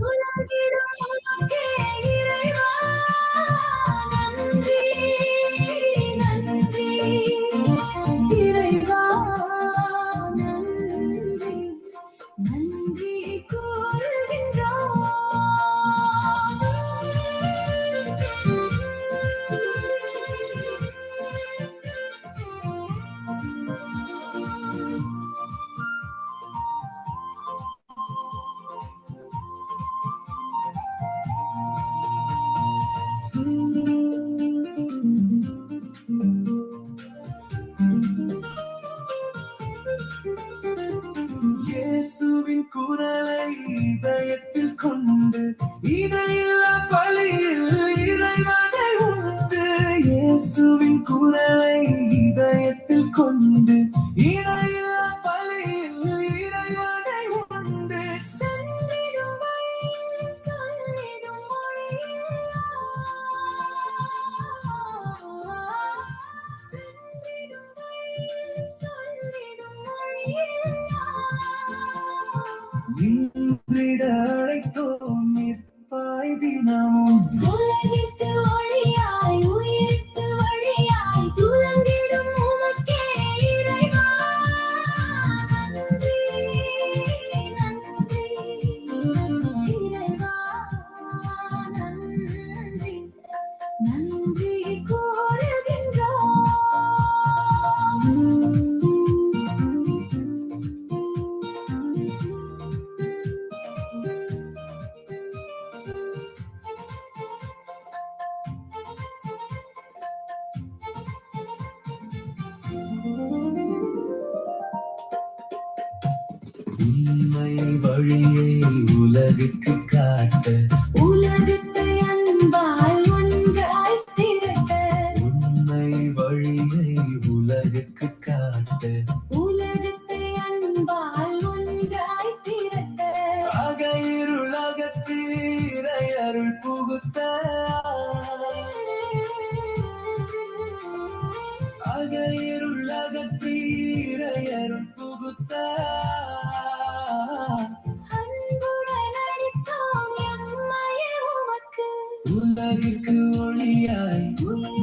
உலகிடும் உமக்கே இறைவா நன்றி நன்றி இறைவா நன்றி நன்றி கூறுகின்றோம். இயேசுவின் குரலை இதயத்தில் கொண்டு இடையில்லா பலியில் இறைவனை உண்டு. இயேசுவின் குரலை இதயத்தில் கொண்டு இடையில்லா பலியில் இறைவனை உண்டு. சென்றிடும் வழியில் சொல்லிடும் மொழியெல்லாம் சென்றிடும் வழியில் சொல்லிடும் மொழியெல்லாம் நின்றிட அழைத்தோம் நிற்பாய் தினமும். உலகிற்கு ஒளியாய் உயிருக்கு வழியாய் துலங்கிடும் உமக்கே இறைவா நன்றி நன்றி இறைவா நன்றி நன்றி கூறுகின்றோம். உண்மை வழியை உலகுக்கு காட்ட உலகத்தை அன்பால் ஒன்றாய் திரட்ட உண்மை வழியை உலகுக்கு காட்ட உலகத்தை அன்பால் ஒன்றாய் திரட்ட ஆக இருளகத்து இறை அருள் புகுத்த ஆக இருளகத்து இறை அருள் புகுத்த அன்புடன் அளித்தோம் எம்மையே உமக்கு உலகிற்கு ஒளியாய் உயிர்